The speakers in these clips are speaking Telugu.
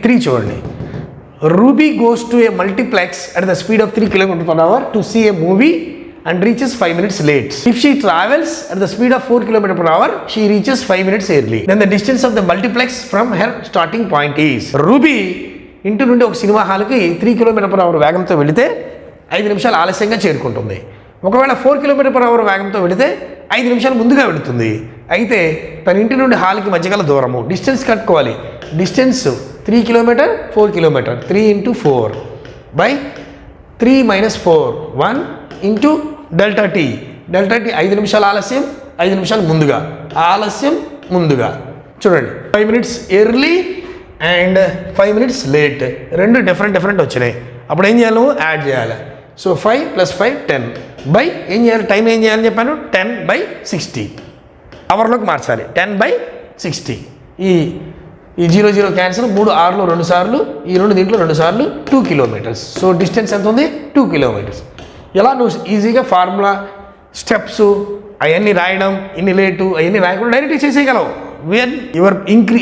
3 చూడండి. Ruby goes to a multiplex at the speed of 3 km/h to see a movie and reaches 5 minutes late. If she travels at the speed of 4 km/h, she reaches 5 minutes early. Then the distance of the multiplex from her starting point is. Ruby ఇంటి నుండి ఒక సినిమా హాల్కి 3 km/h వేగంతో వెళితే 5 నిమిషాలు ఆలస్యంగా చేరుకుంటుంది. ఒకవేళ 4 km/h వేగంతో వెళితే 5 నిమిషాలు ముందుగా వెళుతుంది. అయితే తన ఇంటి నుండి హాల్కి మధ్యగల దూరము డిస్టెన్స్ కట్టుకోవాలి. Distance 3 km 4 km 3 × 4 by 3 - 4 1 × delta T. Delta T 5 నిమిషాలు ఆలస్యం 5 నిమిషాలు ముందుగా, ఆలస్యం ముందుగా. చూడండి 5 minutes early and 5 minutes late, రెండు డిఫరెంట్ వచ్చినాయి. అప్పుడు ఏం చేయాలి, యాడ్ చేయాలి. సో 5 + 5 10 బై ఏం చేయాలి, టైం ఏం చేయాలని చెప్పాను, 10/60 అవర్లోకి మార్చాలి. 10/60. ఈ 0 క్యాన్సల్, 3 6లో 2 సార్లు, ఈ 2 దీంట్లో 2 సార్లు 2 kilometers. సో డిస్టెన్స్ ఎంత ఉంది, 2 kilometers. ఇలా నువ్వు ఈజీగా ఫార్ములా స్టెప్స్ అవన్నీ రాయడం, ఇన్ని లేటు అవన్నీ రాయకుండా డైరెక్ట్గా చేసేయగలవు. When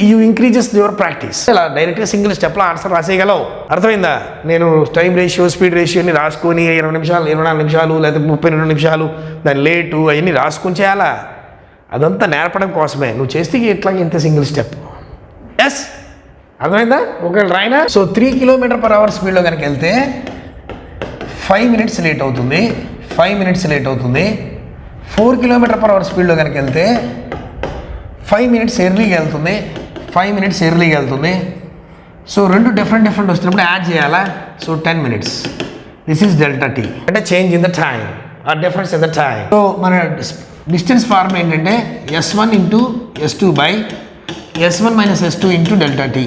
you increases your practice. ఇలా డైరెక్ట్గా సింగిల్ స్టెప్లో ఆన్సర్ రాసేయగలవు. అర్థమైందా? నేను టైం రేషియో, స్పీడ్ రేషియో అన్ని రాసుకొని 20 నిమిషాలు 24 నిమిషాలు లేదా 32 నిమిషాలు దాని లేటు అవన్నీ రాసుకొని చేయాలా? అదంతా నేర్పడం కోసమే. నువ్వు చేస్తే ఇట్లాగే ఇంత సింగిల్ స్టెప్. ఎస్, అర్థమైందా? ఒకవేళ రాయినా. సో 3 km/h స్పీడ్లో కనుక వెళ్తే 5 minutes లేట్ అవుతుంది. 5 minutes లేట్ అవుతుంది. 4 km/h స్పీడ్లో కనుక వెళ్తే 5 minutes ఎర్లీగా వెళ్తుంది. 5 minutes ఎర్లీగా వెళ్తుంది. సో రెండు డిఫరెంట్ వచ్చినప్పుడు యాడ్ చేయాలా? So 10 minutes. This is delta T, అంటే change in the time or difference in the time. So మన డిస్టెన్స్ ఫార్ములా ఏంటంటే S1 × S2 by S1 - S2 × delta T.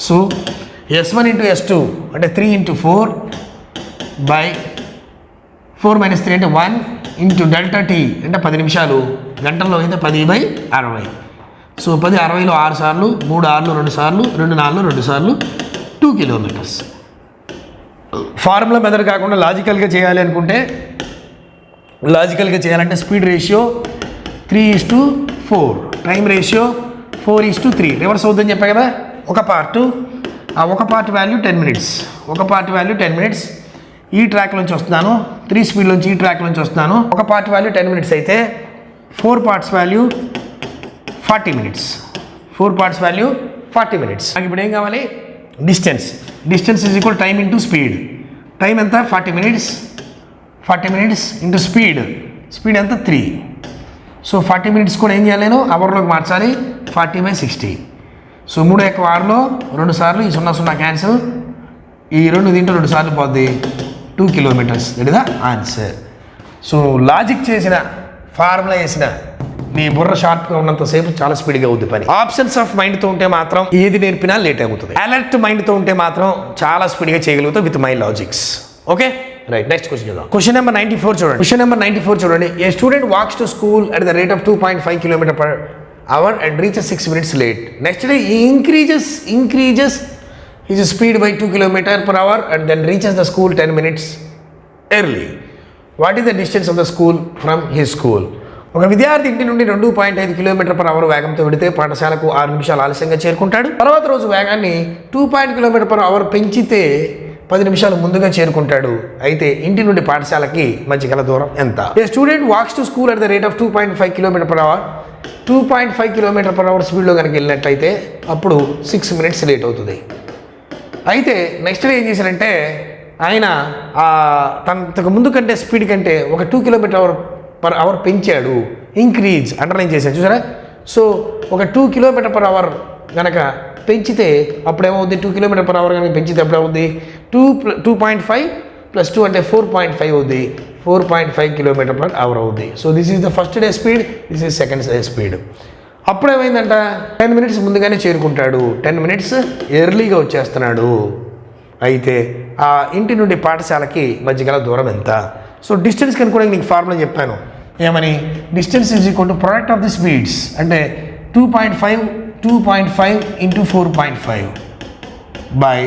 So S1 × S2 అంటే 3 × 4 by 4 - 3 అంటే 1 × డెల్టా టీ అంటే 10 నిమిషాలు, గంటల్లో అయితే 10/60. సో 10 60లో 6 సార్లు, 3 6లో 2 సార్లు, 2 4లో 2 సార్లు 2 kilometers. ఫార్ములా మెథడ్ కాకుండా లాజికల్గా చేయాలి అనుకుంటే, లాజికల్గా చేయాలంటే speed ratio 3:4, time ratio 4:3 reverse అవుతుందని చెప్పా కదా. ఒక పార్ట్ వాల్యూ 10 minutes, ఒక పార్ట్ వాల్యూ 10 minutes. ఈ ట్రాక్ నుంచి వస్తున్నాను, 3 స్పీడ్ నుంచి ఈ ట్రాక్ నుంచి వస్తున్నాను. ఒక పార్ట్ వాల్యూ 10 minutes అయితే 4 parts value 40 minutes. 4 parts value 40 minutes. నాకు ఇప్పుడు ఏం కావాలి, distance is equal time into speed. Time ఎంత 40 minutes, 40 minutes ఇంటూ స్పీడ్ ఎంత 3. సో 40 minutes కూడా ఏం చేయాలి, నేను అవర్లోకి మార్చాలి. 40/60. సో 3 × 6లో 2 సార్లు, ఈ 0 క్యాన్సిల్, ఈ 2 దీంట్లో 2 సార్లు పోద్ది, 2 kilometers. That is the answer. So logic చేసిన, ఫార్ములా వేసిన నీ బుర్ర షార్ప్గా ఉన్నంతసేపు చాలా స్పీడ్గా అవుద్ది పని. ఆప్షన్స్ ఆఫ్ మైండ్తో ఉంటే మాత్రం ఏది నేర్పినా లేట్ అవుతుంది. అలర్ట్ మైండ్తో ఉంటే మాత్రం చాలా స్పీడ్గా చేయగలుగుతాం with my logics. Okay, right. Next question చూద్దాం. క్వశ్చన్ నెంబర్ 94 చూడండి. క్వశ్చన్ నెంబర్ 94 చూడండి. A student walks to school at the rate of 2.5 km/h and reaches 6 minutes late. Next day he increases his speed by 2 km/h and then reaches the school 10 minutes early. What is the distance of the school from his school? ఒక విద్యార్థి ఇంటి నుండి 2.5 km/h వేగంతో వెళితే పాఠశాలకు 6 నిమిషాలు ఆలస్యంగా చేరుకుంటాడు. తర్వాత రోజు వేగాన్ని 2 km/h పెంచితే 10 నిమిషాలు ముందుగా చేరుకుంటాడు. అయితే ఇంటి నుండి పాఠశాలకి మధ్య గల దూరం ఎంత? A student walks to school at the rate of 2.5 km/h. 2.5 km/h స్పీడ్లో కనుక వెళ్ళినట్లయితే అప్పుడు 6 minutes లేట్ అవుతుంది. అయితే నెక్స్ట్ డే ఏం చేశారంటే ఆయన తనకు ముందు కంటే స్పీడ్ కంటే ఒక 2 km/h పెంచాడు. ఇంక్రీజ్ అండర్లైన్ చేశాను, చూసారా? సో ఒక 2 km/h కనుక పెంచితే అప్పుడేమవుద్ది, 2 km/h కనుక పెంచితే అప్పుడేమవుద్ది, 2.5 + 2 అంటే 4.5 అవుద్ది. 4.5 km/h అవుద్ది. So this is the first day speed, this is second day speed. అప్పుడు ఏమైందంట, 10 minutes ముందుగానే చేరుకుంటాడు. 10 minutes ఎర్లీగా వచ్చేస్తున్నాడు. అయితే ఆ ఇంటి నుండి పాఠశాలకి మధ్య గల దూరం ఎంత? సో డిస్టెన్స్ కనుక్కోవడానికి నీకు ఫార్ములా చెప్పాను. ఏమని? Distance is equal to product of the speeds. అంటే 2.5 × 4.5 by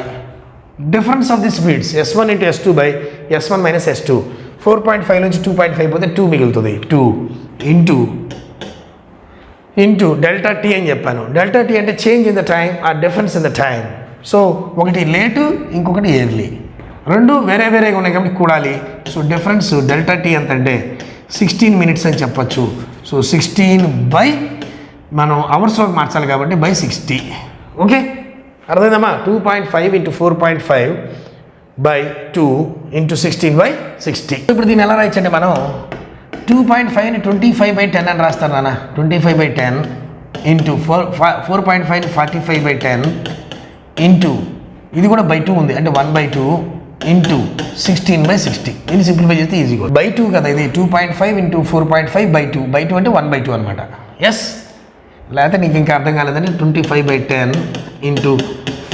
difference of the speeds S1 × S2 by S1 - S2. 4.5 నుంచి 2.5 పోతే 2 మిగులుతుంది. 2 ఇంటూ డెల్టా టీ అని చెప్పాను. డెల్టా టీ అంటే change in the time or difference in the time. So ఒకటి లేటు, ఇంకొకటి ఎర్లీ, రెండు వేరే వేరేగా ఉన్నాయి కాబట్టి కూడాలి. సో డిఫరెన్స్ డెల్టా టీ ఎంత అంటే 16 minutes అని చెప్పచ్చు. సో 16 బై మనం అవర్స్లోకి మార్చాలి కాబట్టి బై 60. ఓకే, అర్థమైందమ్మా? 2.5 × 4.5 బై 2 × 16/60. ఇప్పుడు దీన్ని ఎలా రాయొచ్చంటే మనం 2.5ని 25/10 అని రాస్తారు నాన్న. 25/10 ఇంటూ 4.5ని 45/10 ఇంటూ ఇది కూడా బై 2 ఉంది అంటే 1/2 ఇంటూ 16/60. దీన్ని సింప్లిఫై చేస్తే ఈజీగా బై 2 కదా ఇది. 2.5 × 4.5 బై 2 బై 2 అంటే 1/2 అనమాట. ఎస్, లేకపోతే నీకు ఇంకా అర్థం కాలేదంటే 25/10 ఇంటూ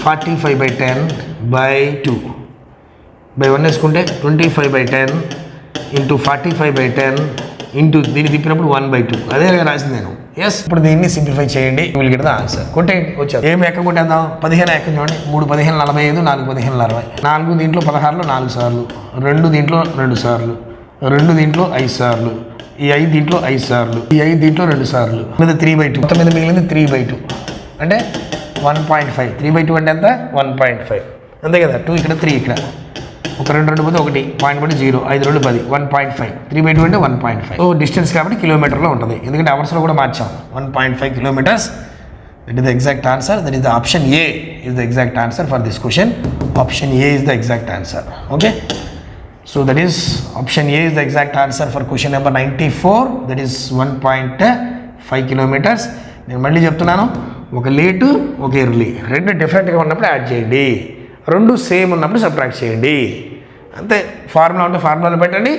45/10 బై 2 బై 1 వేసుకుంటే 25/10 ఇంటూ 45/10 ఇంటూ దీన్ని తిప్పినప్పుడు 1/2. అదే రాసింది నేను. ఎస్, ఇప్పుడు దీన్ని సింప్లిఫై చేయండి, విల్ గెట్ ద ఆన్సర్. కొట్టేయండి, వచ్చారు. ఏం ఎక్క కొట్టేద్దాం? 15 ఎక్క చూడండి. 3 15 45, 4 15 60. 4 దీంట్లో 16లో 4 సార్లు, 2 దీంట్లో 2 సార్లు, 2 దీంట్లో 5 సార్లు, ఈ 5 దీంట్లో 5 సార్లు, ఈ 5 దీంట్లో 2 సార్లు, మీద 3/2. మొత్తం మీద మిగిలింది 3/2 అంటే 1.5. 3/2 అంటే ఎంత? 1.5 అంతే కదా. 2 ఇక్కడ, 3 ఇక్కడ, ఒక 2 పోతే 1 పాయింట్ పడి 0, 5 2 10, 1.5. 3/2 అంటే 1.5. సో డిస్టెన్స్ కాబట్టి కిలోమీటర్లో ఉంటుంది, ఎందుకంటే అవర్స్లో కూడా మార్చాం. 1.5 kilometers. That is the exact answer. That is the option A is the exact answer for this question. Option A is the exact answer. Okay, so that is option A is the exact answer for question number 94. That is 1.5 kilometers. నేను మళ్ళీ చెప్తున్నాను, ఒక లేటు ఒక ఎర్లీ, రెండు డిఫరెంట్గా ఉన్నప్పుడు యాడ్ చేయండి, రెండు సేమ్ ఉన్నప్పుడు సబ్ట్రాక్ట్ చేయండి. అంతే. ఫార్ములా ఉంటే ఫార్ములాలో పెట్టండి,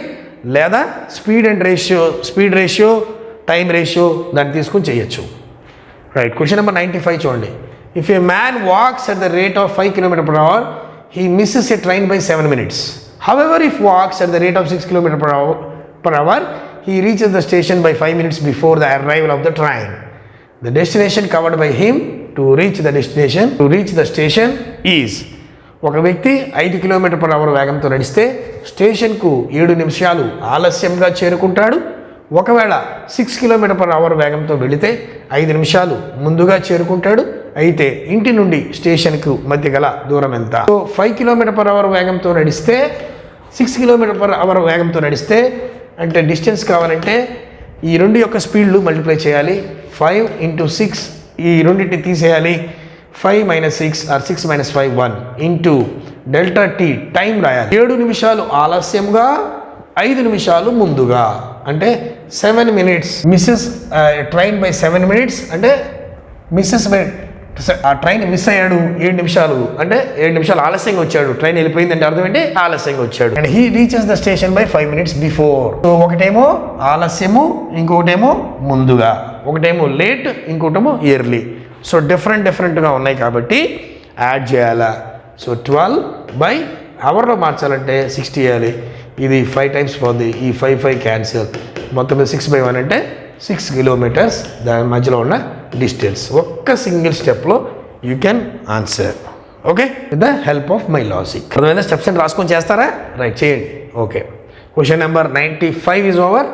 లేదా స్పీడ్ రేషియో టైం రేషియో దాన్ని తీసుకుని చేయొచ్చు. రైట్, క్వశ్చన్ నెంబర్ 95 చూడండి. If A man walks at the rate of 5 km/h, he misses a train by 7 minutes. However, if walks at the rate of 6 km/h, he reaches the station by 5 minutes before the arrival of the train. The destination covered by him to reach the station is. ఒక వ్యక్తి 5 km/h వేగంతో నడిస్తే స్టేషన్కు 7 నిమిషాలు ఆలస్యంగా చేరుకుంటాడు. ఒకవేళ 6 km/h వేగంతో వెళితే 5 నిమిషాలు ముందుగా చేరుకుంటాడు. అయితే ఇంటి నుండి స్టేషన్కు మధ్య గల దూరం ఎంత? సో 5 km/h వేగంతో నడిస్తే, 6 km/h వేగంతో నడిస్తే అంటే డిస్టెన్స్ కావాలంటే ఈ రెండు యొక్క స్పీడ్లు మల్టిప్లై చేయాలి. 5 × 6 ఈ రెండింటిని తీసేయాలి. 5 - 6 or 6 - 5 1 into delta T time రాయాలి. 7 నిమిషాలు ఆలస్యంగా, 5 నిమిషాలు ముందుగా అంటే 7 minutes. Misses train by 7 minutes అంటే మిస్సెస్ బై ఆ ట్రైన్ మిస్ అయ్యాడు 7 నిమిషాలు అంటే 7 నిమిషాలు ఆలస్యంగా వచ్చాడు. ట్రైన్ వెళ్ళిపోయింది అంటే అర్థం ఏంటి? ఆలస్యంగా వచ్చాడు. And he reaches the station by 5 minutes before. So ఒకటేమో ఆలస్యము, ఇంకొకటేమో ముందుగా, ఒకటేమో లేట్, ఇంకొకటేమో ఎర్లీ. సో డిఫరెంట్గా ఉన్నాయి కాబట్టి యాడ్ చేయాలా. సో 12 అవర్లో మార్చాలంటే 60 వేయాలి. ఇది 5 times పోద్ది, ఈ 5 క్యాన్సిల్, మొత్తం మీద 6/1 అంటే 6 kilometers. దాని మధ్యలో ఉన్న డిస్టెన్స్ ఒక్క సింగిల్ స్టెప్లో you can answer. Okay, with the help of my logic. అర్థమైనా? స్టెప్స్ అని రాసుకొని చేస్తారా? రైట్, చేయండి. Okay, question number 95 is over.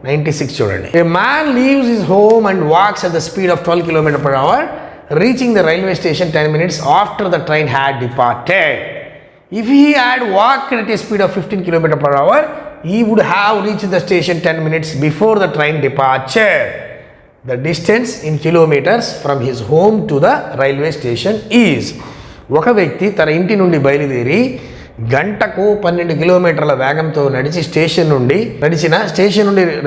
96 చూడండి. A man leaves his home and walks at the speed of 12 km/h, reaching the railway station 10 minutes after the train had departed. If he had walked at a speed of 15 km/h, he would have reached the station 10 minutes before the train departure. The distance in kilometers from his home to the railway station is. ఒక వ్యక్తి తన ఇంటి నుండి బయలుదేరి గంటకు 12 కిలోమీటర్ల వేగంతో స్టేషన్ నుండి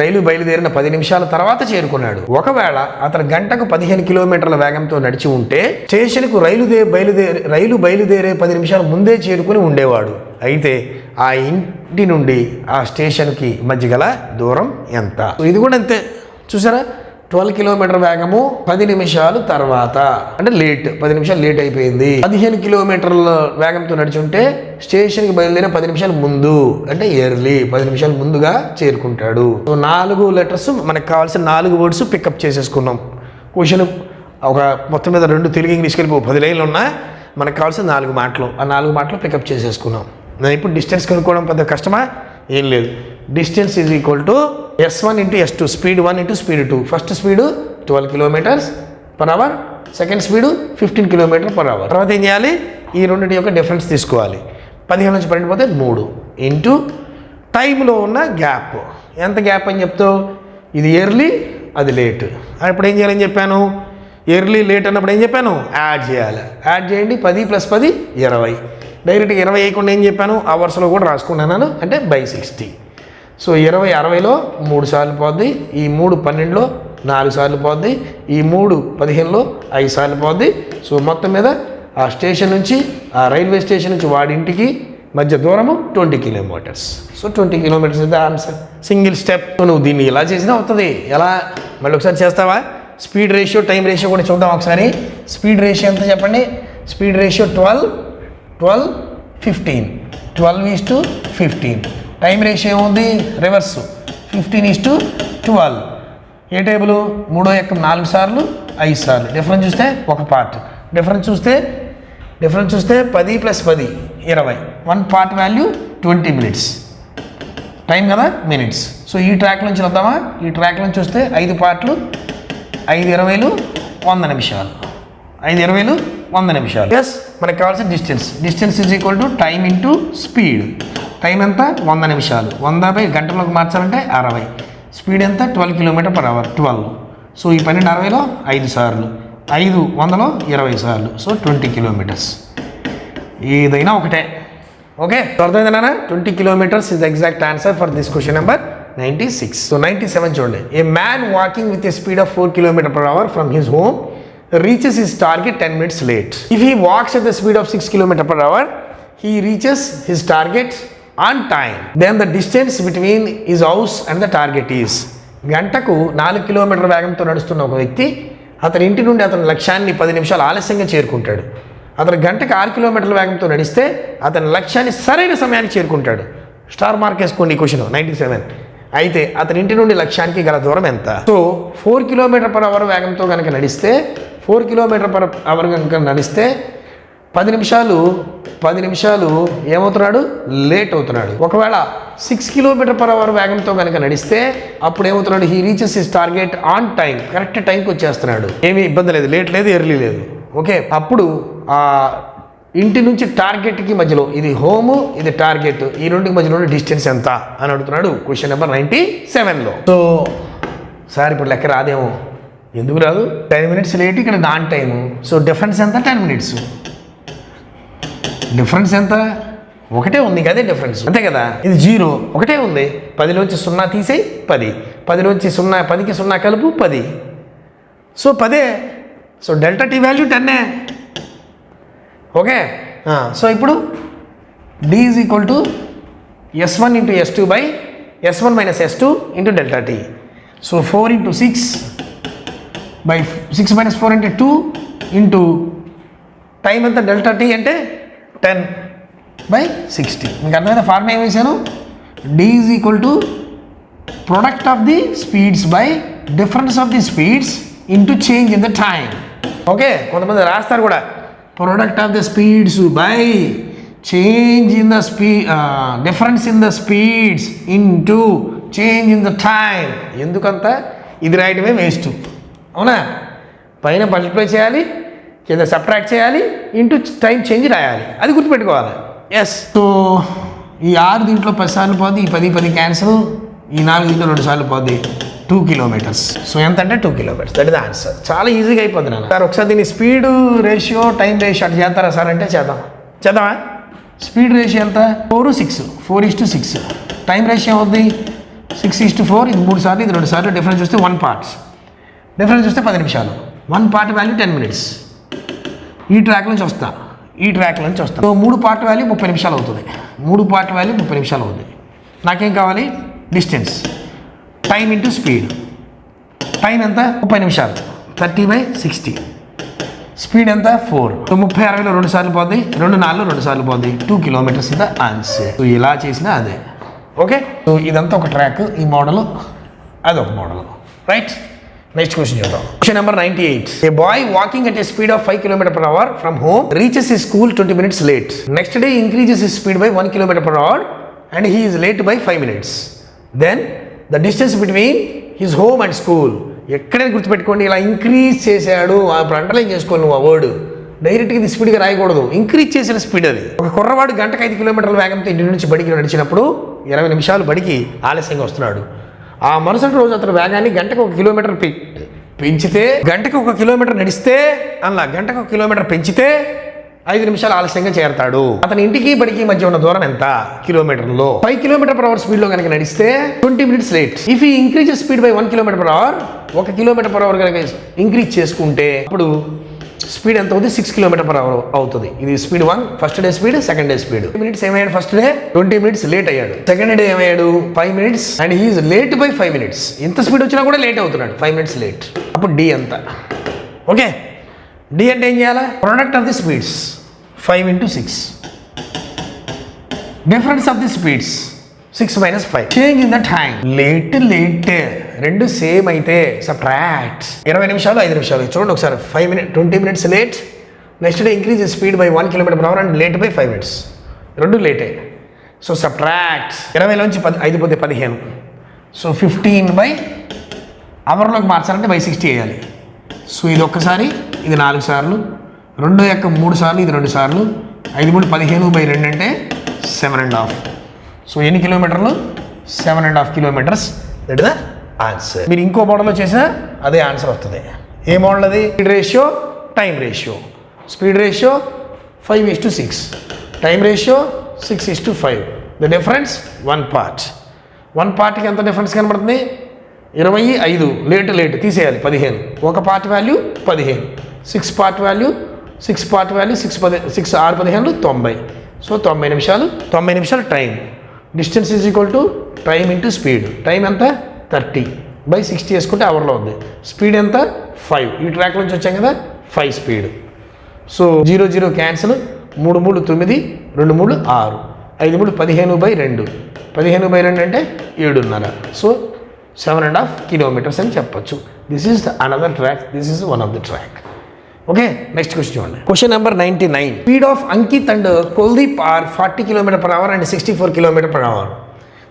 రైలు బయలుదేరిన 10 నిమిషాల తర్వాత చేరుకున్నాడు. ఒకవేళ అతను గంటకు 15 కిలోమీటర్ల వేగంతో నడిచి ఉంటే స్టేషన్కు రైలు బయలుదేరే 10 నిమిషాల ముందే చేరుకుని ఉండేవాడు. అయితే ఆ ఇంటి నుండి ఆ స్టేషన్కి మధ్య గల దూరం ఎంత? ఇది కూడా అంతే. చూసారా, 12 కిలోమీటర్ వేగము 10 నిమిషాలు తర్వాత అంటే లేట్, 10 నిమిషాలు లేట్ అయిపోయింది. 15 కిలోమీటర్ల వేగంతో నడిచుంటే స్టేషన్కి బయలుదేరిన 10 నిమిషాలు ముందు అంటే ఎర్లీ, 10 నిమిషాలు ముందుగా చేరుకుంటాడు. సో 4 లెటర్స్ మనకు కావాల్సిన 4 వర్డ్స్ పికప్ చేసేసుకున్నాం. క్వశ్చన్ ఒక మొత్తం మీద 2 తెలుగు ఇంగ్లీష్ కలిపి 10 లైన్లు ఉన్నా మనకు కావాల్సిన 4 మాటలు, ఆ 4 మాటలు పికప్ చేసేసుకున్నాం. నేను ఇప్పుడు డిస్టెన్స్ కనుక్కోవడం పెద్ద కష్టమా? ఏం లేదు. Distance is equal to S1 × S2, speed 1 × speed 2. First speed 12 km/h, second speed 15 km/h. తర్వాత ఏం చేయాలి, ఈ రెండింటి యొక్క డిఫరెన్స్ తీసుకోవాలి. 15 నుంచి 12 పోతే 3 ఇంటూ టైంలో ఉన్న గ్యాప్. ఎంత గ్యాప్ అని చెప్తావు, ఇది ఎర్లీ అది లేట్. అప్పుడు ఏం చేయాలని చెప్పాను, ఎర్లీ లేట్ అన్నప్పుడు ఏం చెప్పాను, యాడ్ చేయాలి. యాడ్ చేయండి, 10 + 10 20. డైరెక్ట్గా 20 వేయకుండా ఏం చెప్పాను, అవర్స్లో కూడా రాసుకున్నాను అంటే బై 60. సో 20 60లో 3 సార్లు పోద్ది, ఈ 3 12లో 4 సార్లు పోద్ది, ఈ 3 15లో 5 సార్లు పోద్ది. సో మొత్తం మీద ఆ స్టేషన్ నుంచి, ఆ రైల్వే స్టేషన్ నుంచి వాడింటికి మధ్య దూరము 20 km. So 20 km is the answer. Single step. నువ్వు దీన్ని ఎలా చేసినా అవుతుంది. ఎలా మళ్ళీ ఒకసారి చేస్తావా, స్పీడ్ రేషియో టైం రేషియో కూడా చూద్దాం ఒకసారి. స్పీడ్ రేషియో ఎంత చెప్పండి, స్పీడ్ రేషియో 12 15. 12:15. టైం రేషియో ఏముంది, రివర్స్ 15:12. ఏ టేబుల్, 3 యొక్క 4 సార్లు 5 సార్లు. డిఫరెన్స్ చూస్తే ఒక పార్ట్. డిఫరెన్స్ చూస్తే 10 + 10 20. 1 పార్ట్ వాల్యూ 20 minutes. టైం కదా మినిట్స్. సో ఈ ట్రాక్ నుంచి వద్దామా, ఈ ట్రాక్ నుంచి చూస్తే 5 పార్ట్లు, 5 20లు 100 నిమిషాలు. 5 20లు 100 నిమిషాలు. ఎస్, మనకు కావాల్సిన distance is equal to time into speed. Time ఎంత, 100 నిమిషాలు. 100 గంటలోకి మార్చాలంటే 60. స్పీడ్ ఎంత, 12 km/h. 12. సో ఈ 12 60లో 5 సార్లు, 5 100లో 20 సార్లు. So 20 km. ఏదైనా ఒకటే. ఓకే, అర్థమైందా? 20 km is the exact answer for this question number 96. So 97 చూడండి. A man walking with a speed of 4 km/h from his home reaches his target 10 minutes late. If he walks at the speed of 6 km/h, he reaches his target on time. Then the distance between his house and the target is. గంటకు 4 km వేగంతో నడుస్తున్న ఒక వ్యక్తి అతని ఇంటి నుండి అతని లక్ష్యాన్ని 10 నిమిషాలు ఆలస్యంగా చేరుకుంటాడు. అతను గంటకు 6 km వేగంతో నడిస్తే అతని లక్ష్యాన్ని సరైన సమయానికి చేరుకుంటాడు. స్టార్ మార్క్ వేసుకోండి ఈ క్వశ్చన్ 97. అయితే అతని ఇంటి నుండి లక్ష్యానికి గల దూరం ఎంత? సో 4 km/h వేగంతో కనుక నడిస్తే 4 km/h కనుక నడిస్తే 10 నిమిషాలు ఏమవుతున్నాడు, లేట్ అవుతున్నాడు. ఒకవేళ 6 km/h వేగంతో కనుక నడిస్తే అప్పుడు ఏమవుతున్నాడు, he reaches his target on time. Correct టైంకి వచ్చేస్తున్నాడు. ఏమీ ఇబ్బంది లేదు, లేట్ లేదు, ఎర్లీ లేదు. ఓకే, అప్పుడు ఆ ఇంటి నుంచి టార్గెట్కి మధ్యలో, ఇది హోము ఇది టార్గెట్, ఈ రెండుకి మధ్యలో డిస్టెన్స్ ఎంత అని అడుగుతున్నాడు క్వశ్చన్ నెంబర్ 97లో. సో సార్ ఇప్పుడు లెక్క రాదేమో, ఎందుకు రాదు, 10 minutes లేట్, ఇక్కడ నాన్ టైము. సో డిఫరెన్స్ ఎంత, 10 minutes. డిఫరెన్స్ ఎంత, ఒకటే ఉంది కదే డిఫరెన్స్, అంతే కదా. ఇది 0 ఒకటే ఉంది. 10లోంచి 0 తీసేయి 10, 10లోంచి 0 10కి 0 కలుపు 10. So 10. So delta T value 10. Okay, so ఇప్పుడు D is equal to S1 × S2 by S1 - S2 into delta tea. So 4 × 6 by 6 - 4 × 2 into time ఎంత, డెల్టా టీ అంటే 10/60. మీకు అర్థమైనా ఫార్ములా ఏం వేసాను, D is equal to product of the speeds by difference of the speeds into change in the time. Okay, కొంతమంది రాస్తారు కూడా, product of the speeds by change in the difference in the speeds into change in the time. ఎందుకంత ఇది రాయటమే వేస్ట్, అవునా. పైన మల్టిప్లై చేయాలి, కింద సబ్ట్రాక్ట్ చేయాలి, ఇంటూ టైం చేంజ్ రాయాలి, అది గుర్తుపెట్టుకోవాలి. ఎస్, సో ఈ 6 దీంట్లో 10 సార్లు పోద్ది, ఈ 10 క్యాన్సిల్, ఈ 4 దీంట్లో 2 సార్లు పోద్ది, 2 km. సో ఎంత అంటే 2 km. That is the answer. చాలా ఈజీగా అయిపోద్ది నాన్న. సార్ ఒకసారి దీన్ని స్పీడ్ రేషియో టైం రేషియో అటు చేస్తారా సార్ అంటే చేద్దామా. స్పీడ్ రేషియో ఎంత, 4:6, 4:6. టైం రేషియో అవుద్ది 6:4. ఇది 3 సార్లు, ఇది 2 సార్లు. డిఫరెన్స్ చూస్తే 1 part. డిఫరెన్స్ చూస్తే 10 నిమిషాలు. 1 part వాల్యూ 10 minutes. ఈ ట్రాక్ నుంచి వస్తా. సో 3 part వాల్యూ 30 నిమిషాలు అవుతుంది. 3 part వాల్యూ 30 నిమిషాలు అవుతుంది. నాకేం కావాలి, distance, time into speed. Time ఎంత, 30 నిమిషాలు, 30/60. స్పీడ్ ఎంత, 4. సో 30 60లో 2 సార్లు పోద్ది, 2 4లో 2 సార్లు పోద్ది, 2 km is the answer. So ఇలా చేసినా అదే. ఓకే, సో ఇదంతా ఒక ట్రాక్, ఈ మోడల్ అదొక మోడల్, రైట్. నెక్స్ట్ క్వశ్చన్ చూద్దాం. Question number 98. A boy walking at a speed of 5 km/h from home reaches his school 20 minutes late. Next day increases his speed by 1 km/h and he is late by 5 minutes. Then the distance between his home and school ఎక్కడైనా గుర్తుపెట్టుకోండి, ఇలా ఇంక్రీజ్ చేశాడు అప్పుడు అండర్లైన్ చేసుకోండి నువ్వు ఆ వర్డ్. డైరెక్ట్గా ఇది స్పీడ్గా రాయకూడదు, ఇంక్రీజ్ చేసిన స్పీడ్ అది. ఒక కుర్రవాడు గంటకు 5 కిలోమీటర్ల వేగంతో ఇంటి నుంచి బడికి నడిచినప్పుడు 20 నిమిషాలు బడికి ఆలస్యంగా వస్తున్నాడు. ఆ మరుసటి రోజు అతను వేగాన్ని గంటకు 1 కిలోమీటర్ పెంచితే, గంటకు 1 కిలోమీటర్ నడిస్తే అలా గంటకు 1 కిలోమీటర్ పెంచితే 5 నిమిషాలు ఆలస్యంగా చేరతాడు. అతని ఇంటికి బడికి మధ్య ఉన్న దూరం ఎంత? కిలోమీటర్లో. 5 km/h స్పీడ్ లో కనుక నడిస్తే 20 minutes లేట్. ఇఫ్ ఈ increase speed by 1 km/h, 1 km/h కనుక ఇంక్రీజ్ చేసుకుంటే అప్పుడు స్పీడ్ ఎంత అవుతుంది? 6 km/h అవుతుంది. ఇది speed 1, first day speed, second day speed. 20 minutes ఏమయ్యాడు? ఫస్ట్ డే 20 minutes లేట్ అయ్యాడు. సెకండ్ డే ఏమయ్యాడు? 5 minutes and he's late by 5 minutes. ఇంత స్పీడ్ వచ్చినా కూడా లేట్ అవుతున్నాడు, 5 minutes లేట్. అప్పుడు డి ఎంత? ఓకే, డి అంటే ఏం చేయాలి? Product of the speeds 5 × 6. Difference of the speeds 6 - 5. Change in the time. Late రెండు సేమ్ అయితే సబ్ట్రాక్ట్. 20 నిమిషాలు 5 నిమిషాలు. చూడండి ఒకసారి, 20 minutes late. Next day increase speed by 1 km/h and late by 5 minutes. రెండు లేటే. So subtract. 20లోంచి 5 పోతే 15. సో 15 బై అవర్లోకి మార్చాలంటే బై 60 వేయాలి. సో ఇది ఒక్కసారి, ఇది 4 సార్లు, 2 యొక్క 3 సార్లు, ఇది 2 సార్లు, 5 3 15 బై 2 అంటే 7.5. సో ఎన్ని కిలోమీటర్లు? 7.5 kilometers. That is the answer. మీరు ఇంకో మోడల్లో చేసినా అదే ఆన్సర్ వస్తుంది. ఏ మోడల్ అది? Speed ratio, time ratio. Speed ratio 5:6, time ratio 6:5. The difference 1 part. 1 partకి ఎంత డిఫరెన్స్ కనబడుతుంది? 25. లేట్ తీసేయాలి 15. ఒక part value 15. 6 part value 6 6 6 6 15 90. So 90 నిమిషాలు. 90 నిమిషాలు time. Distance is equal to time into speed. Time ఎంత? 30 బై 60 వేసుకుంటే అవర్లో ఉంది. స్పీడ్ ఎంత? 5. ఈ ట్రాక్ నుంచి వచ్చాం కదా, 5 speed. So 0 0 cancel. 3 3 9, 2 3 6, 5 3 15 by 2. 15 by 2 అంటే 7.5. సో 7.5 kilometers అని చెప్పొచ్చు. This is another track, this is one of the track. Okay, next question చూడండి. Question number 99. Speed of Ankit and Kuldeep are 40 km/h and 64 km/h.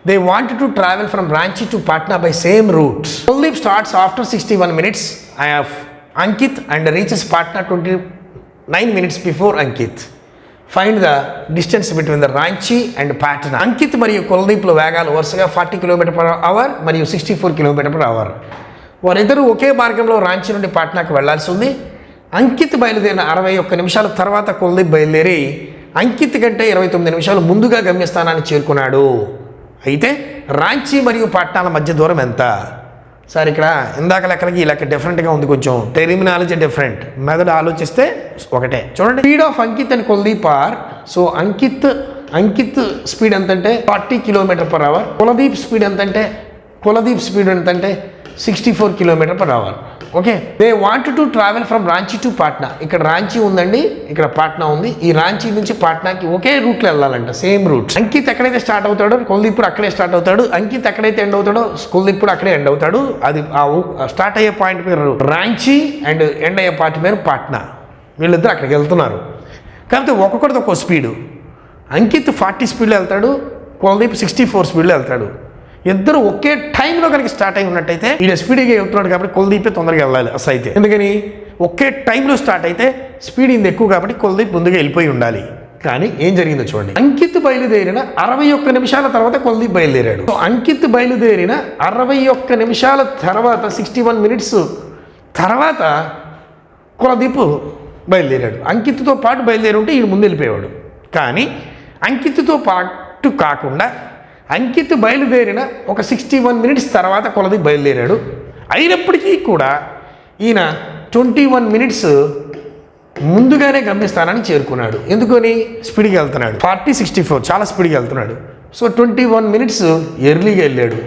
They want to travel from Ranchi to Patna by same route. Kuldeep starts after 61 minutes of Ankit and reaches Patna 29 minutes before Ankit. Find the distance between the Ranchi and Patna. Ankit మరియు కుల్దీప్ల వేగాలు వరుసగా 40 km/h మరియు 64 km/h. వారిద్దరూ ఒకే మార్గంలో రాంచీ నుండి పాట్నాకు వెళ్లాల్సి ఉంది. అంకిత్ బయలుదేరిన 61 నిమిషాల తర్వాత కుల్దీప్ బయలుదేరి అంకిత్ కంటే 29 నిమిషాలు ముందుగా గమ్యస్థానాన్ని చేరుకున్నాడు. అయితే రాంచీ మరియు పాట్నాల మధ్య దూరం ఎంత? సార్ ఇక్కడ ఇందాక లెక్కలకి ఈ లెక్క డిఫరెంట్గా ఉంది, కొంచెం టెర్మినాలజీ డిఫరెంట్. మెథడ్ ఆలోచిస్తే ఒకటే. చూడండి, speed of Ankit and Kuldeep are. So Ankit speed ఎంతంటే 40 km/h. కులదీప్ స్పీడ్ ఎంతంటే 64 km/h. Okay, they want to travel from Ranchi to Patna. ఇక్కడ రాంచీ ఉందండి, ఇక్కడ పాట్నా ఉంది. ఈ రాంచీ నుంచి పాట్నాకి ఒకే రూట్లో వెళ్ళాలంట, సేమ్ రూట్. అంకిత్ ఎక్కడైతే స్టార్ట్ అవుతాడో కుల్దీప్ అక్కడే స్టార్ట్ అవుతాడు. అంకిత్ ఎక్కడైతే ఎండ్ అవుతాడో కుల్దీప్ అక్కడే ఎండ్ అవుతాడు. అది స్టార్ట్ అయ్యే పాయింట్ పేరు రాంచీ అండ్ ఎండ్ అయ్యే పాయింట్ పేరు పాట్నా. వీళ్ళిద్దరు అక్కడికి వెళ్తున్నారు. కాకపోతే ఒక్కొక్కరిది ఒక్కో స్పీడు. అంకిత్ 40 స్పీడ్లో వెళ్తాడు, కుల్దీప్ 64 స్పీడ్లో వెళ్తాడు. ఇద్దరు ఒకే టైంలో కనుక స్టార్ట్ అయి ఉన్నట్టయితే ఈయన స్పీడ్గా వెళ్తున్నాడు కాబట్టి కుల్దీపే తొందరగా వెళ్ళాలి అసలు అయితే. ఎందుకని ఒకే టైంలో స్టార్ట్ అయితే స్పీడ్ ఇంత ఎక్కువ కాబట్టి కుల్దీప్ ముందుగా వెళ్ళిపోయి ఉండాలి. కానీ ఏం జరిగిందో చూడండి. అంకిత్ బయలుదేరిన 61 నిమిషాల తర్వాత కుల్దీప్ బయలుదేరాడు. సో అంకిత్ బయలుదేరిన 61 నిమిషాల తర్వాత 61 minutes తర్వాత కుల్దీప్ బయలుదేరాడు. అంకిత్తో పాటు బయలుదేరి ఉంటే ఈయన ముందు వెళ్ళిపోయాడు. కానీ అంకిత్తో పాటు కాకుండా అంకిత్ బయలుదేరిన ఒక 61 minutes తర్వాత కుల్దీప్ బయలుదేరాడు. అయినప్పటికీ కూడా ఈయన 21 minutes ముందుగానే గమ్యస్థానాన్ని చేరుకున్నాడు. ఎందుకని? స్పీడ్గా వెళ్తున్నాడు. 40 64 చాలా స్పీడ్గా వెళ్తున్నాడు. సో 21 minutes ఎర్లీగా వెళ్ళాడు.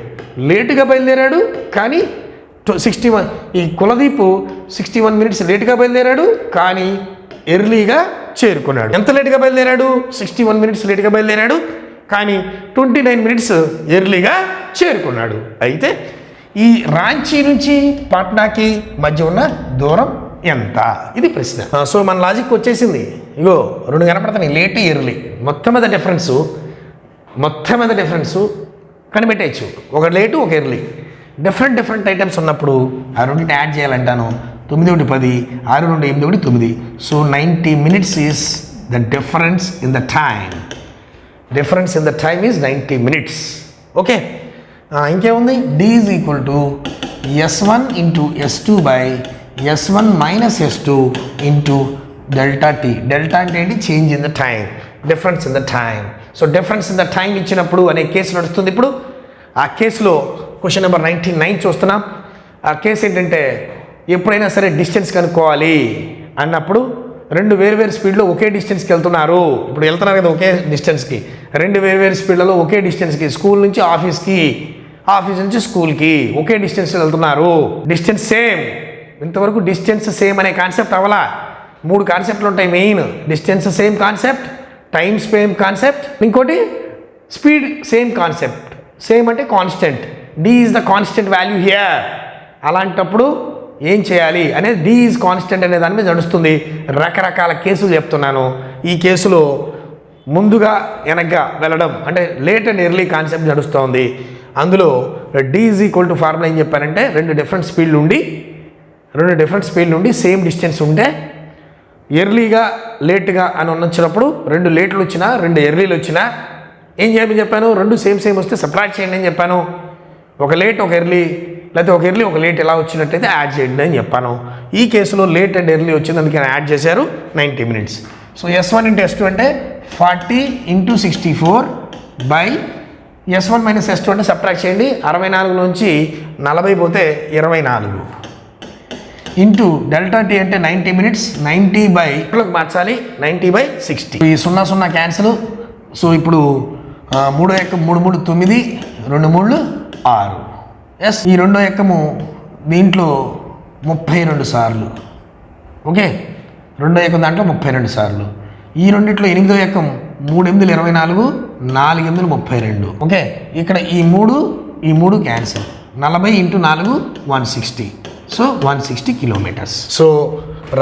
లేటుగా బయలుదేరాడు కానీ 61 ఈ కుల్దీప్ 61 minutes లేటుగా బయలుదేరాడు కానీ ఎర్లీగా చేరుకున్నాడు. ఎంత లేటుగా బయలుదేరాడు? 61 minutes లేటుగా బయలుదేరాడు కానీ 29 minutes ఎర్లీగా చేరుకున్నాడు. అయితే ఈ రాంచీ నుంచి పాట్నాకి మధ్య ఉన్న దూరం ఎంత? ఇది ప్రశ్న. సో మన లాజిక్ వచ్చేసింది. ఇగో 2 కనపడుతున్నాయి, లేట్ ఎర్లీ. మొత్తం మీద డిఫరెన్సు కనిపెట్టేయచ్చు. ఒక లేటు ఒక ఎర్లీ. డిఫరెంట్ ఐటమ్స్ ఉన్నప్పుడు ఆ రెండింటిని యాడ్ చేయాలంటాను. 9 1 10, 6 2 8 1 9. So 90 minutes is the difference in the time. Difference in the time is 90 minutes. Okay, ఇంకేముంది? D is equal to S1 into S2 by S1 minus S2 into delta T. Delta అంటే ఏంటి? Change in the time, difference in the time. So difference in the time ఇచ్చినప్పుడు అనే కేసు నడుస్తుంది ఇప్పుడు. ఆ కేసులో క్వశ్చన్ నెంబర్ 99 చూస్తున్నాం. ఆ కేసు ఏంటంటే ఎప్పుడైనా సరే డిస్టెన్స్ కనుక్కోవాలి అన్నప్పుడు రెండు వేరు స్పీడ్లో ఒకే డిస్టెన్స్కి వెళ్తున్నారు. ఇప్పుడు వెళ్తున్నారు కదా ఒకే డిస్టెన్స్కి, రెండు వేరు స్పీడ్లలో ఒకే డిస్టెన్స్కి, స్కూల్ నుంచి ఆఫీస్కి, ఆఫీస్ నుంచి స్కూల్కి ఒకే డిస్టెన్స్లో వెళ్తున్నారు. Distance same. ఇంతవరకు డిస్టెన్స్ సేమ్ అనే కాన్సెప్ట్ అవ్వాలా. 3 కాన్సెప్ట్లు ఉంటాయి main. Distance same concept, time same concept, ఇంకోటి స్పీడ్ సేమ్ కాన్సెప్ట్. సేమ్ అంటే constant. D is the constant value here. అలాంటప్పుడు ఏం చేయాలి అనేది D ఈజ్ కాన్స్టెంట్ అనే దాని మీద నడుస్తుంది. రకరకాల కేసులు చెప్తున్నాను. ఈ కేసులో ముందుగా వెనక్గా వెళ్ళడం అంటే లేట్ అండ్ ఎర్లీ కాన్సెప్ట్ నడుస్తుంది. అందులో D is equal to formula ఏం చెప్పారంటే రెండు డిఫరెంట్ స్పీడ్ నుండి సేమ్ డిస్టెన్స్ ఉంటే ఎర్లీగా లేట్గా అని వచ్చినప్పుడు రెండు లేట్లు వచ్చినా రెండు ఎర్లీలు వచ్చినా ఏం చేయమని చెప్పాను? రెండు సేమ్ వస్తే సబ్ట్రాక్ట్ చేయండి అని చెప్పాను. ఒక లేట్ ఒక ఎర్లీ, లేకపోతే ఒక ఎర్లీ ఒక లేట్ ఎలా వచ్చినట్టయితే యాడ్ చేయండి అని చెప్పాను. ఈ కేసులో లేట్ అండ్ ఎర్లీ వచ్చింది, అందుకని యాడ్ చేశారు 90 minutes. So S1 into S2 అంటే 40 into 64 by S1 minus S2 అంటే సబ్ట్రాక్ట్ చేయండి. 64 నుంచి 40 పోతే 24 ఇంటూ డెల్టా T అంటే 90 minutes. 90 బై మార్చాలి, 90/60. ఈ 0 క్యాన్సిల్. సో ఇప్పుడు 3 ఎక్కం 3 3 9, 2 3 6. ఎస్, ఈ 2 ఎక్కము దీంట్లో 32 సార్లు. ఓకే, 2 ఎక్కం దాంట్లో 32 సార్లు. ఈ రెండిట్లో 8వ ఎక్కం 3 8 24, 4 8 32. ఓకే, ఇక్కడ ఈ 3 cancel. 40 into 4 160. So 160 kilometers. So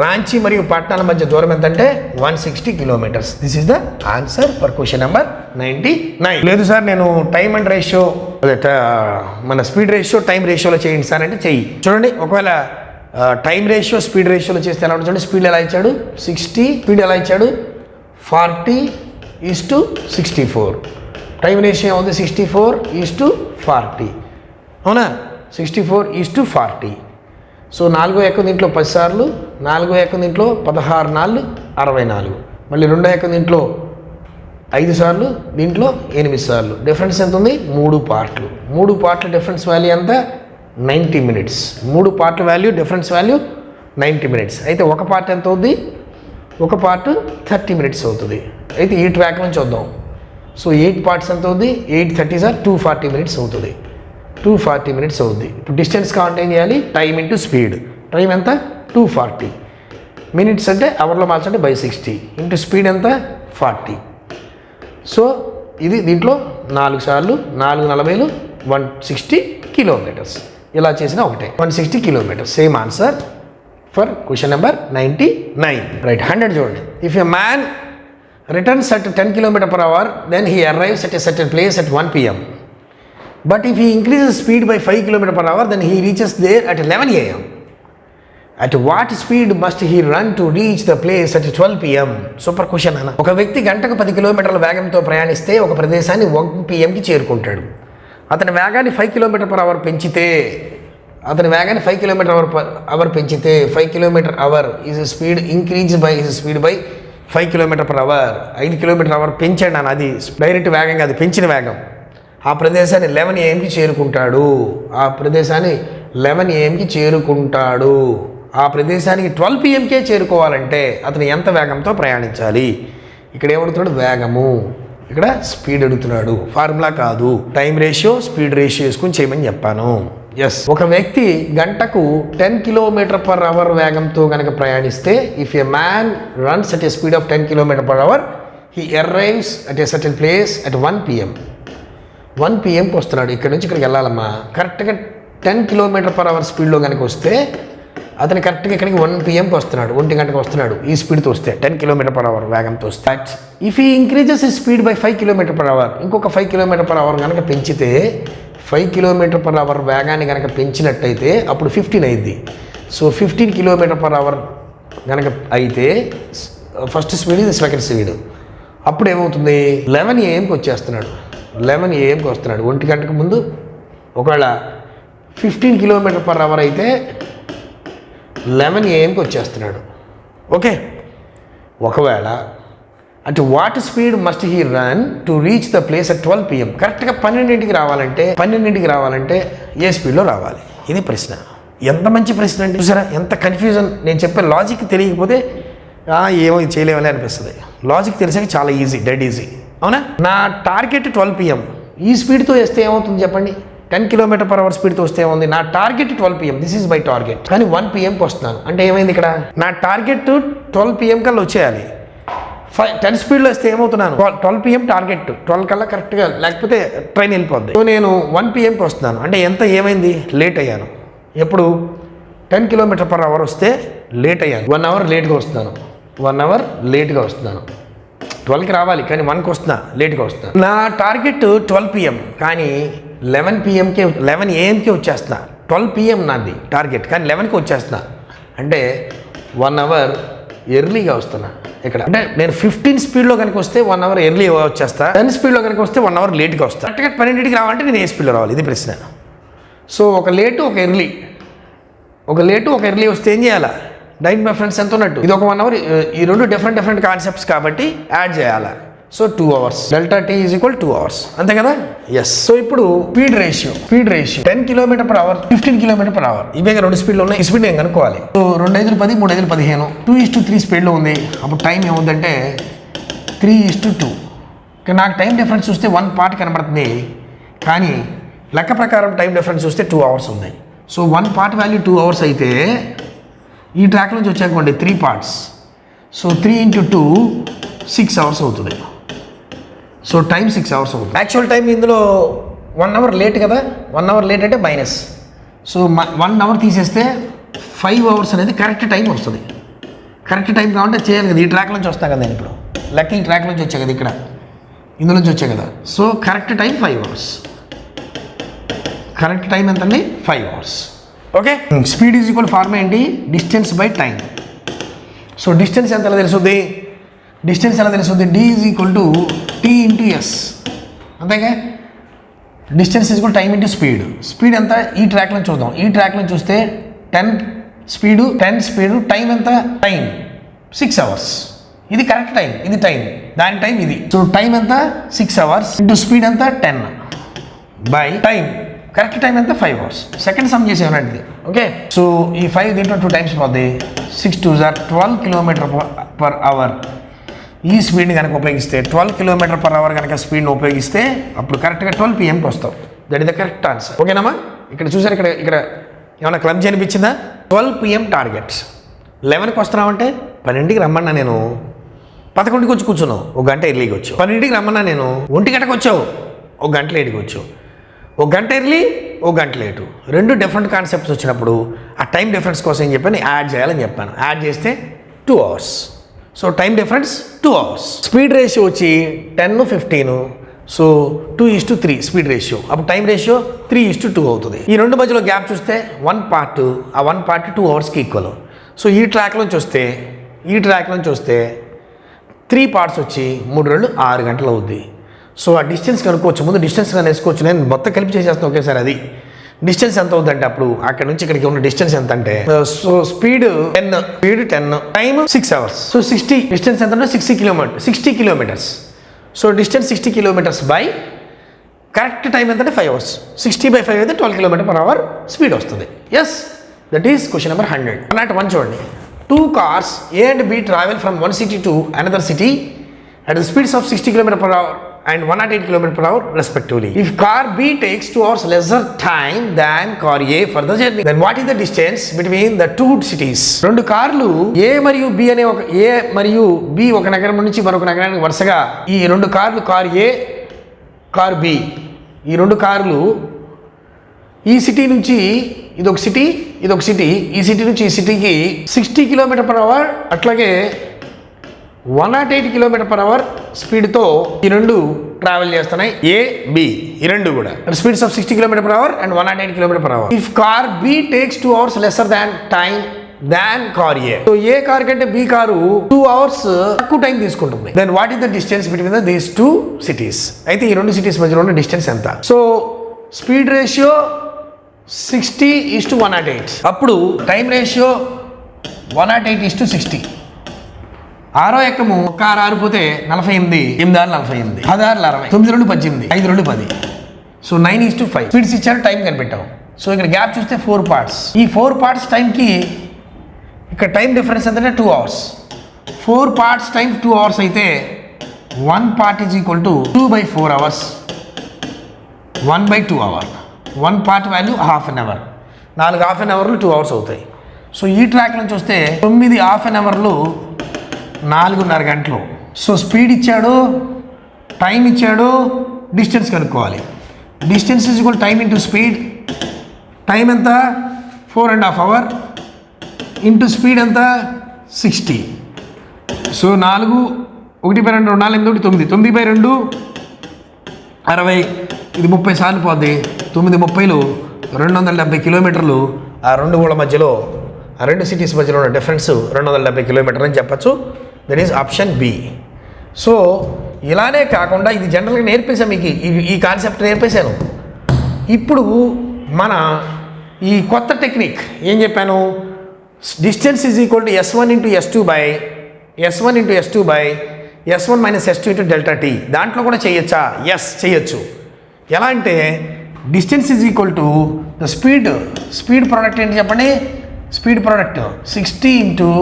Ranchi మరియు పాట్నాల మధ్య దూరం ఎంత అంటే 160 kilometers. This is the answer for question number 99. లేదు సార్ నేను టైమ్ అండ్ రేషియో మన స్పీడ్ రేషియో టైం రేషియోలో చేయండి సార్ అంటే చెయ్యి. చూడండి, ఒకవేళ టైం రేషియో స్పీడ్ రేషియోలో చేస్తే ఎలా ఉంటుంది? స్పీడ్ ఎలా ఇచ్చాడు? 60. స్పీడ్ ఎలా ఇచ్చాడు? 40:64. టైం రేషియో ఉంది 64:40. అవునా? 64:40. సో 4వ ఎక్కం దీంట్లో 10 సార్లు, 4వ ఎక్కం దీంట్లో 16 4 64. మళ్ళీ 2వ ఎక్కం దీంట్లో 5 సార్లు, దీంట్లో 8 సార్లు. డిఫరెన్స్ ఎంత ఉంది? 3 పార్ట్లు. 3 పార్ట్ల డిఫరెన్స్ వాల్యూ ఎంత? 90 minutes. 3 పార్ట్ల వాల్యూ డిఫరెన్స్ వాల్యూ 90 minutes. అయితే ఒక పార్ట్ ఎంత అవుద్ది? ఒక పార్ట్ 30 minutes అవుతుంది. అయితే ఈ ట్రాక్ నుంచి వద్దాం. సో 8 పార్ట్స్ ఎంత అవుద్ది? 8 30 సార్ 240 minutes అవుతుంది. 240 minutes అవుద్ది. ఇప్పుడు డిస్టెన్స్ కావాలంటే ఏం చేయాలి? Time into speed. టైం ఎంత? 240. మినిట్స్ అంటే అవర్లో మార్చంటే /60 ఇంటూ స్పీడ్ ఎంత? 40. సో ఇది దీంట్లో 4 సార్లు 4 40 160 kilometers. ఇలా చేసిన ఒకటే 160 kilometers. Same answer for question number 99. Right, 100 చూడండి. If a man returns at 10 km/h, then he arrives at a certain place at 1 p.m. But if he increases speed by 5 km/h, then he reaches there at 11 a.m. At what speed must he run to reach the place at 12 p.m? Super question అన్న. ఒక వ్యక్తి గంటకు 10 కిలోమీటర్ల వేగంతో ప్రయాణిస్తే ఒక ప్రదేశాన్ని 1 p.m.కి చేరుకుంటాడు. అతని వేగాన్ని 5 km/h పెంచితే 5 km/h is speed increased by his speed by 5 km/h. 5 km/h పెంచాడు అన్న. అది డైరెక్ట్ వేగం కాదు, పెంచిన వేగం. ఆ ప్రదేశాన్ని 11 AM-కి చేరుకుంటాడు. ఆ ప్రదేశానికి 12 p.m.కే చేరుకోవాలంటే అతను ఎంత వేగంతో ప్రయాణించాలి? ఇక్కడ ఏమడుగుతున్నాడు? వేగము. ఇక్కడ స్పీడ్ అడుగుతున్నాడు. ఫార్ములా కాదు, టైం రేషియో స్పీడ్ రేషియో వేసుకుని చేయమని చెప్పాను. ఎస్, ఒక వ్యక్తి గంటకు 10 km/h వేగంతో కనుక ప్రయాణిస్తే if a man runs at a speed of 10 km/h, he arrives at a certain place at 1 p.m. 1 p.m.కి వస్తున్నాడు. ఇక్కడ నుంచి ఇక్కడికి వెళ్ళాలమ్మా. కరెక్ట్గా 10 km/h స్పీడ్లో కనుక వస్తే అతను కరెక్ట్గా ఇక్కడికి 1 p.m.కి వస్తున్నాడు. 1 గంటకు వస్తున్నాడు ఈ స్పీడ్తో వస్తే, 10 km/h వేగంతో వస్తే. ఇఫ్ ఈ ఇంక్రీజెస్ స్పీడ్ బై 5 km/h, ఇంకొక 5 km/h కనుక పెంచితే 5 km/h వేగాన్ని కనుక పెంచినట్టయితే అప్పుడు 15 అయింది. సో 15 km/h కనుక అయితే ఫస్ట్ స్పీడ్ ఇది సెకండ్ స్పీడ్. అప్పుడు ఏమవుతుంది 11 AM వచ్చేస్తున్నాడు. 11 AM వస్తున్నాడు. 1 గంటకు ముందు ఒకవేళ 15 km/h అయితే 11 AM వచ్చేస్తున్నాడు. ఓకే, ఒకవేళ అంటే what speed must he run to reach the place at 12 PM? కరెక్ట్గా 12ంటికి రావాలంటే ఏ స్పీడ్లో రావాలి? ఇది ప్రశ్న. ఎంత మంచి ప్రశ్న అండి, చూసారా ఎంత కన్ఫ్యూజన్. నేను చెప్పే లాజిక్ తెలియకపోతే ఏమో ఇది చేయలేమని అనిపిస్తుంది. లాజిక్ తెలిసాక చాలా ఈజీ, డెడ్ ఈజీ. అవునా? నా టార్గెట్ 12 PM. ఈ స్పీడ్తో వేస్తే ఏమవుతుంది చెప్పండి? 10 km/h స్పీడ్తో వస్తే ఏముంది? నా target 12 PM, this is my target. కానీ 1 PMకి వస్తున్నాను అంటే ఏమైంది ఇక్కడ? నా టార్గెట్ 12 PM కల్లా వచ్చేయాలి. 10 స్పీడ్లో వస్తే ఏమవుతున్నాను? 12 PM టార్గెట్, 12 కల్లా కరెక్ట్గా, లేకపోతే ట్రైన్ వెళ్ళిపోద్ది. సో నేను 1 PMకి వస్తున్నాను అంటే ఎంత ఏమైంది? లేట్ అయ్యాను. ఎప్పుడు 10 km/h వస్తే లేట్ అయ్యాను. 1 hour లేట్గా వస్తున్నాను. 1 hour లేట్గా వస్తున్నాను. 12కి రావాలి కానీ 1కి వస్తున్నా, లేట్గా వస్తున్నా. నా టార్గెట్ 12 PM కానీ 11 AM వచ్చేస్తున్నా. 12 PM నాది టార్గెట్ కానీ 11కి వచ్చేస్తున్నా అంటే 1 hour ఎర్లీగా వస్తున్నా ఇక్కడ. అంటే నేను 15 స్పీడ్లో కనుక వస్తే 1 hour ఎర్లీ వచ్చేస్తా. 10 స్పీడ్లో కనుక వస్తే 1 hour లేట్గా వస్తా. కరెక్ట్గా 12ంటికి రావాలంటే నేను ఏ స్పీడ్లో రావాలి? ఇది ప్రశ్న. సో ఒక లేటు ఒక ఎర్లీ వస్తే ఏం చేయాలా? డైట్ బై ఫ్రెండ్స్ ఎంత ఉన్నట్టు? ఇది ఒక 1 hour. ఈ రెండు డిఫరెంట్ కాన్సెప్ట్స్ కాబట్టి యాడ్ చేయాలా. So 2 hours. Delta T = 2 hours. అంతే కదా? ఎస్. సో ఇప్పుడు స్పీడ్ రేషియో 10 km/h 15 km/h ఇవేగా రెండు స్పీడ్లో ఉన్నాయి. ఈ స్పీడ్ నేను కనుక్కోవాలి. సో 2 5 10 3 5 15 2:3 స్పీడ్లో ఉంది. అప్పుడు టైం ఏముందంటే 3:2. నాకు టైం డిఫరెన్స్ చూస్తే 1 part కనబడుతుంది కానీ లెక్క ప్రకారం టైం డిఫరెన్స్ చూస్తే 2 hours ఉంది. సో 1 part వాల్యూ 2 hours అయితే ఈ ట్రాక్ నుంచి వచ్చాకోండి 3 parts. సో 3 × 2 6 hours అవుతుంది. సో టైం 6 hours అవుతుంది. యాక్చువల్ టైం ఇందులో 1 hour లేట్ కదా. 1 hour లేట్ అంటే మైనస్. సో 1 hour తీసేస్తే 5 hours అనేది కరెక్ట్ టైం వస్తుంది. కరెక్ట్ టైం కావాలంటే చేయాలి కదా. ఈ ట్రాక్ నుంచి వస్తా కదా నేను ఇప్పుడు లెక్క. ఈ ట్రాక్ నుంచి వచ్చా కదా, ఇక్కడ ఇందులో నుంచి వచ్చా కదా. So correct time 5 hours. Correct time ఎంత అండి? 5 hours. Okay. Speed is equal formula ఏంటి? Distance by time. So distance ఎంత తెలుస్తుంది? D = T × S. అంతేగా? Distance is equal time into speed. Speed ఎంత? ఈ ట్రాక్ నుంచి చూద్దాం. ఈ ట్రాక్ నుంచి చూస్తే 10 స్పీడు టైం ఎంత? Time 6 hours. ఇది కరెక్ట్ టైం, ఇది టైం, దాని టైం ఇది. సో టైం ఎంత? 6 hours ఇంటూ స్పీడ్ ఎంత? 10 బై టైం. కరెక్ట్ టైం ఎంత? 5 hours. సెకండ్ సమ్ చేసేవాడి. ఓకే. సో ఈ 5 దీంట్లో 2 times పోద్ది. 6 × 2 = 12 km/h. ఈ స్పీడ్ని కనుక ఉపయోగిస్తే 12 km/h కనుక స్పీడ్ని ఉపయోగిస్తే అప్పుడు కరెక్ట్గా 12 PMకి వస్తావు. That is the correct answer. ఓకేనమ్మా? ఇక్కడ చూసారు, ఇక్కడ ఏమైనా క్లబ్జీ అనిపించిందా? 12 PM టార్గెట్. 11కి వస్తున్నామంటే 12ంటికి రమ్మన్నా నేను 11కి వచ్చి కూర్చున్నావు, 1 గంట ఎర్లీకి వచ్చావు. 12ంటికి రమ్మన్నా నేను 1 గంటకు వచ్చావు, 1 గంట లేట్కి వచ్చావు. 1 గంట ఎర్లీ, 1 గంట లేటు. రెండు డిఫరెంట్ కాన్సెప్ట్స్ వచ్చినప్పుడు ఆ టైం డిఫరెన్స్ కోసం ఏం చెప్పాను? యాడ్ చేయాలని చెప్పాను. యాడ్ చేస్తే 2 hours. So time difference 2 hours. Speed ratio వచ్చి 10:15. So 2:3 speed ratio. అప్పుడు టైం రేషియో 3:2 అవుతుంది. ఈ రెండు మధ్యలో గ్యాప్ చూస్తే 1 part, ఆ 1 part 2 hours ఈక్వల్. సో ఈ ట్రాక్ నుంచి వస్తే 3 parts వచ్చి 3 2 6 గంటలు అవుద్ది. సో ఆ డిస్టెన్స్ కనుక్కోవచ్చు. ముందు డిస్టెన్స్ కానీ వేసుకోవచ్చు. నేను మొత్తం కలిపి చేసేస్తాను ఒకేసారి. అది డిస్టెన్స్ ఎంత అవుతుందంటే అప్పుడు అక్కడ నుంచి ఇక్కడికి ఉన్న డిస్టెన్స్ ఎంత అంటే, so speed 10 time 6 hours. So 60 distance ఎంత అంటే 60 kilometers. So distance 60 kilometers by correct time ఎంత అంటే 5 hours. 60/5 అయితే 12 km/h స్పీడ్ వస్తుంది. Yes, that is question number 100. 101 చూడండి. 2 cars A and B travel from one city to another city at the speeds of 60 km/h and 108 km/h respectively. If car B takes 2 hours lesser time than car A for the journey, then what is the distance between the two cities? రెండు కార్లు A మరియు B అనే ఒక నగరం నుంచి మరొక నగరానికి వరుసగా ఈ రెండు కార్లు, కార్ A, కార్ B, ఈ రెండు కార్లు ఈ సిటీ నుంచి ఇదొక సిటీ, ఈ సిటీ నుంచి ఈ సిటీకి 60 km/h, అట్లాగే 108 km/h స్పీడ్తో ఈ రెండు ట్రావెల్ చేస్తున్నాయి. ఏ బి ఈ రెండు కూడా speeds of 60 km/h and 108 km/h. If car B takes 2 hours lesser than time than car A. So A car కంటే బి కారు 2 hours తక్కువ టైం తీసుకుంటుంది. Then what is the distance between these two cities? అయితే ఈ రెండు సిటీస్ మధ్యలో ఉన్న డిస్టెన్స్ ఎంత? So speed ratio 60:108. అప్పుడు టైం రేషియో 108:60. ఆరో ఎక్కము కారు ఆరిపోతే 48, 8 48, 16 60, 9 18, 5 10. సో 9:5 స్పీడ్స్ ఇచ్చారు, టైం కనిపెట్టాం. సో ఇక్కడ గ్యాప్ చూస్తే 4 parts. ఈ 4 parts టైంకి ఇక్కడ టైం డిఫరెన్స్ ఎంతంటే 2 hours. 4 parts టైం 2 hours అయితే 1 part is equal to 2/4 hours. 1/2 hour. 1 part value ½ an hour. 4 ½ an hourలు 2 hours అవుతాయి. సో ఈ ట్రాక్ నుంచి వస్తే 9 ½ an hourలు 4.5 గంటలు. సో స్పీడ్ ఇచ్చాడు, టైం ఇచ్చాడు, డిస్టెన్స్ కనుక్కోవాలి. Distance is equal time into speed. Time ఎంత? 4.5 hour ఇంటూ స్పీడ్ ఎంత? 60. సో 4 1/2 4 8 9 9/2 60. ఇది 30 సార్లు పోద్ది. 9 30లు 270 కిలోమీటర్లు. ఆ రెండు ఊళ్ళ మధ్యలో, ఆ రెండు సిటీస్ మధ్యలో ఉన్న డిఫరెన్స్ 270 కిలోమీటర్లు అని చెప్పచ్చు. That is option B. So ఇలానే కాకుండా ఇది జనరల్గా నేర్పేశాను మీకు, ఈ కాన్సెప్ట్ నేర్పేశాను. ఇప్పుడు మన ఈ కొత్త టెక్నిక్ ఏం చెప్పాను? Distance is equal to S1 × S2 by S1 × S2 by S1 - S2 × delta T. దాంట్లో కూడా చేయొచ్చా? ఎస్ చేయొచ్చు. ఎలా అంటే distance is equal to the speed product ఏంటి చెప్పండి? Speed product 60 ×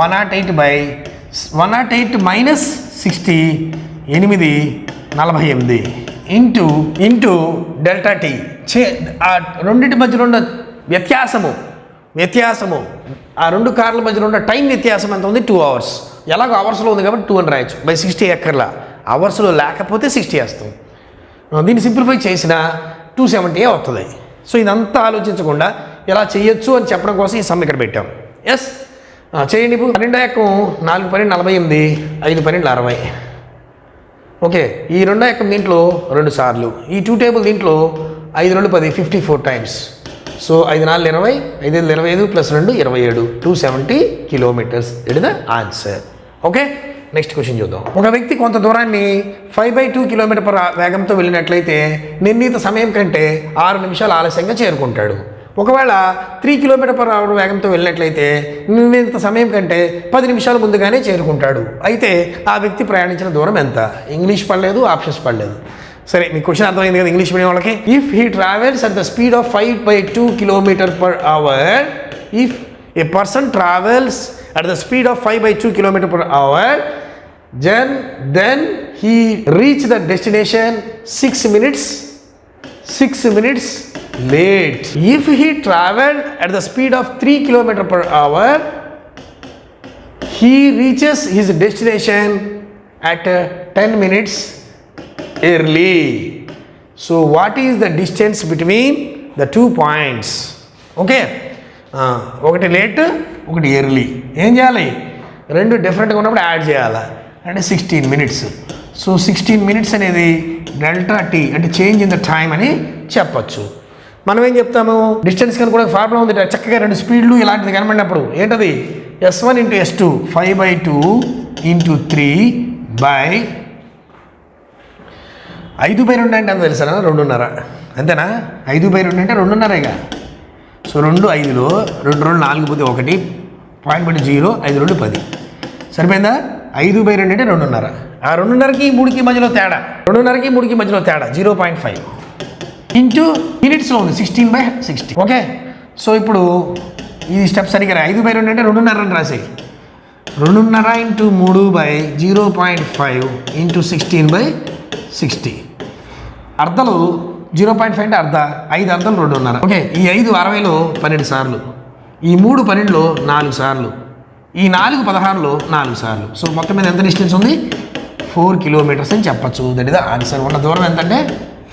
108 by 108 - 60 8 48 into delta tea. ఆ రెండింటి మధ్యలో ఉన్న వ్యత్యాసము ఆ రెండు కార్ల మధ్యలో ఉన్న టైం వ్యత్యాసం ఎంత ఉంది? 2 hours. ఎలాగో అవర్స్లో ఉంది కాబట్టి 2 అని రాయొచ్చు. బై 60 ఎక్కర్లా, అవర్స్లో లేకపోతే 60 వేస్తాం. దీన్ని సింప్లిఫై చేసిన 270 అవుతుంది. సో ఇదంతా ఆలోచించకుండా ఇలా చేయొచ్చు అని చెప్పడం కోసం ఈ సమ్ ఇక్కడ పెట్టాం. ఎస్ చేయండి. ఇప్పుడు 12 ఎక్కం 4 12 48, 5 12 60. ఓకే, ఈ 2 ఎక్కం దీంట్లో 2 సార్లు, ఈ 2 టేబుల్ దీంట్లో 5 2 10 54 times. So 5 4 20, 5 5 25 + 2 27, 270 kilometers. It is the answer. Okay, next question చూద్దాం. ఒక వ్యక్తి కొంత దూరాన్ని 5/2 km/h వేగంతో వెళ్ళినట్లయితే నిర్ణీత సమయం కంటే 6 నిమిషాలు ఆలస్యంగా చేరుకుంటాడు. ఒకవేళ 3 km/h వేగంతో వెళ్ళినట్లయితే నిర్ణీత సమయం కంటే 10 నిమిషాలు ముందుగానే చేరుకుంటాడు. అయితే ఆ వ్యక్తి ప్రయాణించిన దూరం ఎంత? ఇంగ్లీష్ పడలేదు, ఆప్షన్స్ పడలేదు. సరే, మీ క్వశ్చన్ అర్థమైంది కదా ఇంగ్లీష్ మీడియం వాళ్ళకి. If he travels at the speed of 5/2 km/h, if A person travels at the speed of 5/2 km/h, then he reached the destination 6 minutes late. If he traveled at the speed of 3 km/h, he reaches his destination at 10 minutes early. So what is the distance between the 2 points? Okay, ఒకటి లేట్, ఒకటి ఎర్లీ. ఏం చేయాలి? రెండు డిఫరెంట్గా ఉన్నప్పుడు యాడ్ చేయాలి. అంటే 16 minutes. సో 16 minutes అనేది డెల్టా టీ, అంటే చేంజ్ ఇన్ ద టైం అని చెప్పచ్చు. మనం ఏం చెప్తాము? డిస్టెన్స్ కనుక కూడా ఫార్ములా ఉంది చక్కగా. 2 స్పీడ్లు ఇలాంటిది కనబడినప్పుడు ఏంటది? S1 × S2 5/2 × 3 బై 5/2 అంటే ఎంత తెలుసా? 2.5. అంతేనా? 5/2 అంటే 2.5గా. సో 2 5లో 2 2 4 పోతే 1, పాయింట్ పెట్టి 0, 5 2 10. సరిపోయిందా? 5/2 అంటే 2.5. ఆ 2.5కి 3కి మధ్యలో తేడా, 2.5కి 3కి మధ్యలో తేడా 0.5 ఇంటూ మినిట్స్లో ఉంది 16/60. ఓకే, సో ఇప్పుడు ఈ స్టెప్ సరిగ్గా 5/2 అంటే 2.5 అని రాసేయి. 2.5 × 3/0.5 ఇంటూ 16/60. అర్ధలు 0.5 అంటే అర్ధ, 5 అర్ధలు 2.5. ఓకే, ఈ 5 60లో 12 సార్లు, ఈ 3 12లో 4 సార్లు, ఈ 4 16లో 4 సార్లు. సో మొత్తం మీద ఎంత డిస్టెన్స్ ఉంది? 4 kilometers అని చెప్పచ్చు. That is the answer. ఉన్న దూరం ఎంతంటే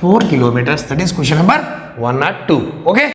4 kilometers. That is question number 102. Okay.